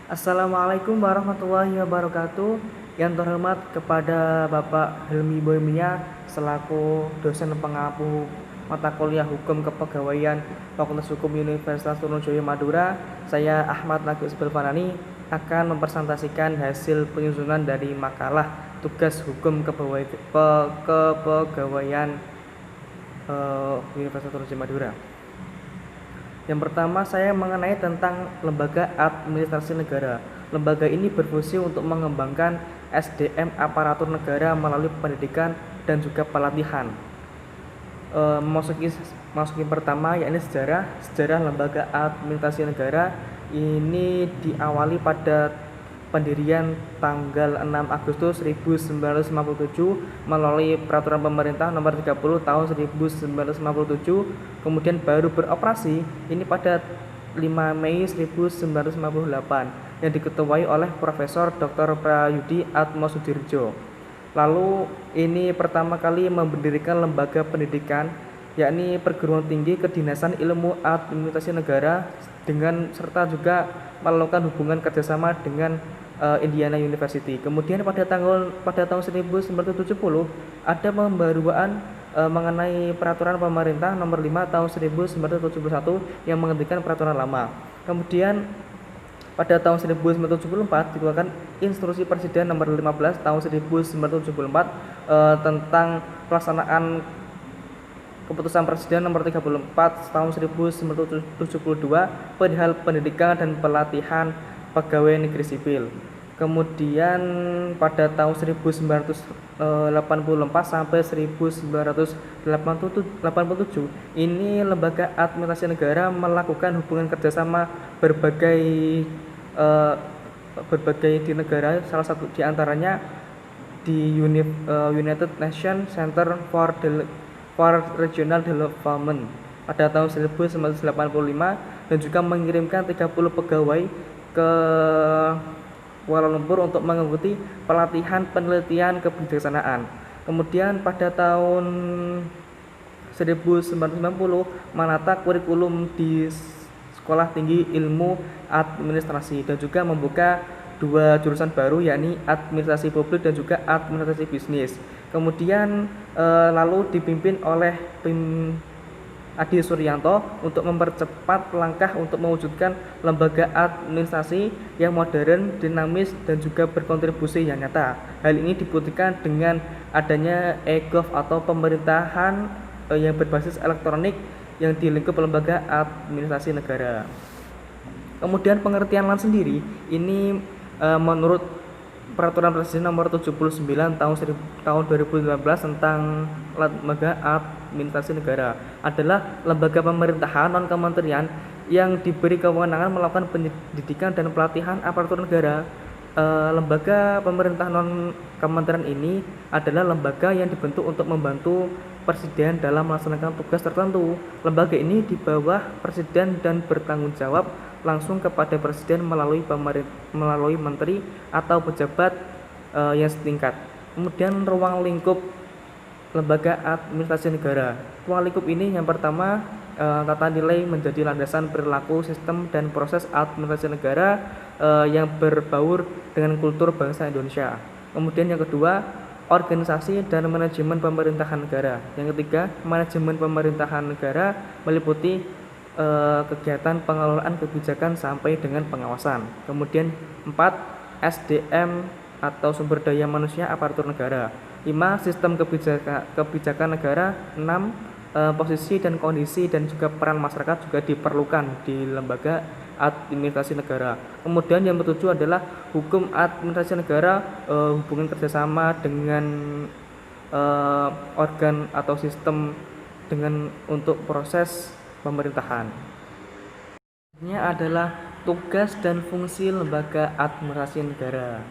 Assalamualaikum warahmatullahi wabarakatuh. Yang terhormat kepada Bapak Helmi Boymia selaku dosen pengampu mata kuliah Hukum Kepegawaian Fakultas Hukum Universitas Trunojoyo Madura, saya Ahmad Nagih Fanani akan mempresentasikan hasil penyusunan dari makalah tugas hukum kepegawaian Universitas Trunojoyo Madura. Yang pertama, saya mengenai tentang lembaga administrasi negara. Lembaga ini berfungsi untuk mengembangkan SDM aparatur negara melalui pendidikan dan juga pelatihan. Masuki pertama, yakni sejarah lembaga administrasi negara. Ini diawali pada pendirian tanggal 6 Agustus 1957 melalui peraturan pemerintah nomor 30 tahun 1957, kemudian baru beroperasi ini pada 5 Mei 1958 yang diketuai oleh Profesor Dr. Prayudi Atmosudirajo. Lalu ini pertama kali mendirikan lembaga pendidikan, yakni perguruan tinggi kedinasan ilmu administrasi negara, dengan serta juga melakukan hubungan kerjasama dengan Indiana University. Kemudian pada tahun 1970 ada pembaruan mengenai peraturan pemerintah nomor 5 tahun 1971 yang menghentikan peraturan lama. Kemudian pada tahun 1974 dikeluarkan Instruksi Presiden nomor 15 tahun 1974 tentang pelaksanaan Keputusan Presiden nomor 34 tahun 1972 perihal pendidikan dan pelatihan pegawai negeri sipil. Kemudian pada tahun 1984 sampai 1987 ini lembaga administrasi negara melakukan hubungan kerjasama berbagai di negara, salah satu diantaranya di United Nations Center for Regional Development pada tahun 1985 dan juga mengirimkan 30 pegawai ke Kuala Lumpur untuk mengikuti pelatihan penelitian kebijaksanaan. Kemudian pada tahun 1990 menata kurikulum di Sekolah Tinggi Ilmu Administrasi dan juga membuka 2 jurusan baru, yakni administrasi publik dan juga administrasi bisnis. Kemudian lalu dipimpin oleh Adi Suryanto untuk mempercepat langkah untuk mewujudkan lembaga administrasi yang modern, dinamis, dan juga berkontribusi yang nyata. Hal ini dibuktikan dengan adanya e-gov atau pemerintahan yang berbasis elektronik yang di lingkup lembaga administrasi negara. Kemudian pengertian LAN sendiri ini menurut Peraturan Presiden nomor 79 tahun 2019 tentang lembaga administrasi negara adalah lembaga pemerintahan non-kementerian yang diberi kewenangan melakukan pendidikan dan pelatihan aparatur negara. Lembaga pemerintah non-kementerian ini adalah lembaga yang dibentuk untuk membantu Presiden dalam melaksanakan tugas tertentu. Lembaga ini di bawah Presiden dan bertanggung jawab langsung kepada Presiden melalui menteri atau pejabat yang setingkat. Kemudian ruang lingkup lembaga administrasi negara. Ruang lingkup ini yang pertama, tata nilai menjadi landasan perilaku, sistem, dan proses administrasi negara yang berbaur dengan kultur bangsa Indonesia. Kemudian yang kedua, organisasi dan manajemen pemerintahan negara. Yang ketiga, manajemen pemerintahan negara meliputi kegiatan pengelolaan kebijakan sampai dengan pengawasan. Kemudian 4, SDM atau sumber daya manusia aparatur negara. 5, sistem kebijakan negara. 6, posisi dan kondisi dan juga peran masyarakat juga diperlukan di lembaga administrasi negara. Kemudian yang ketujuh adalah hukum administrasi negara, hubungan kerjasama dengan organ atau sistem untuk proses pemerintahan. Ini adalah tugas dan fungsi lembaga administrasi negara.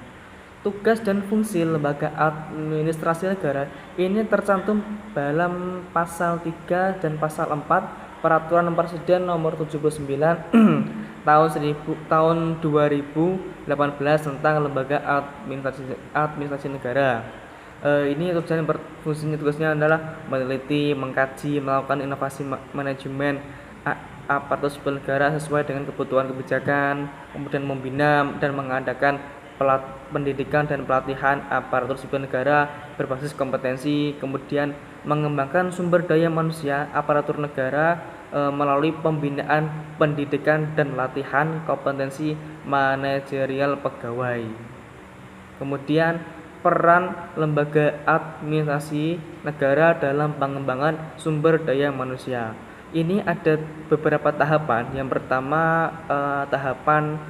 Tugas dan fungsi lembaga administrasi negara ini tercantum dalam pasal 3 dan pasal 4 Peraturan Presiden nomor 79 tahun 2018 tentang lembaga administrasi negara. Ini tugasnya adalah meneliti, mengkaji, melakukan inovasi manajemen aparatur sipil negara sesuai dengan kebutuhan kebijakan, kemudian membina dan mengadakan pendidikan dan pelatihan aparatur sipil negara berbasis kompetensi, kemudian mengembangkan sumber daya manusia aparatur negara melalui pembinaan pendidikan dan latihan kompetensi manajerial pegawai. Kemudian peran lembaga administrasi negara dalam pengembangan sumber daya manusia. Ini ada beberapa tahapan. Yang pertama tahapan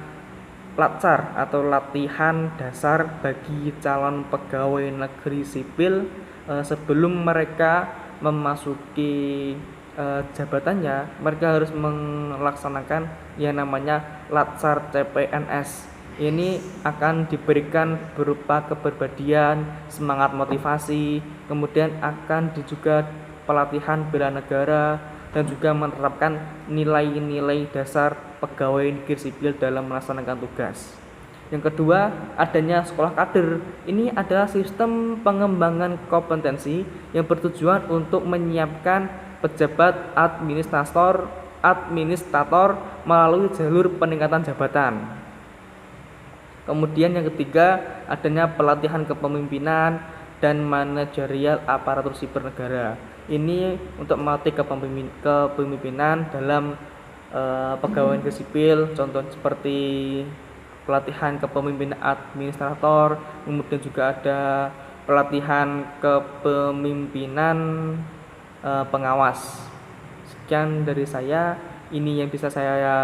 latsar atau latihan dasar bagi calon pegawai negeri sipil sebelum mereka memasuki jabatannya. Mereka harus melaksanakan yang namanya latsar CPNS. Ini akan diberikan berupa kepribadian, semangat motivasi, kemudian akan juga pelatihan bela negara dan juga menerapkan nilai-nilai dasar pegawai negeri sipil dalam melaksanakan tugas. Yang kedua, adanya sekolah kader. Ini adalah sistem pengembangan kompetensi yang bertujuan untuk menyiapkan pejabat administrator melalui jalur peningkatan jabatan. Kemudian yang ketiga, adanya pelatihan kepemimpinan dan manajerial aparatur sipil negara. Ini untuk melatih kepemimpinan dalam pegawai negeri sipil, contoh seperti pelatihan kepemimpinan administrator, kemudian juga ada pelatihan kepemimpinan pengawas. Sekian dari saya, ini yang bisa saya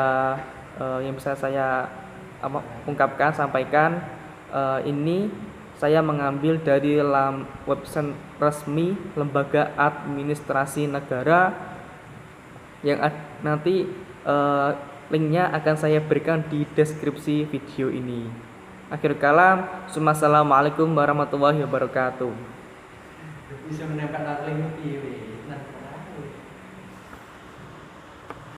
ungkapkan, sampaikan. Ini saya mengambil dari website resmi Lembaga Administrasi Negara yang nanti linknya akan saya berikan di deskripsi video ini. Akhir kalam, assalamualaikum warahmatullahi wabarakatuh. Bisa menempel link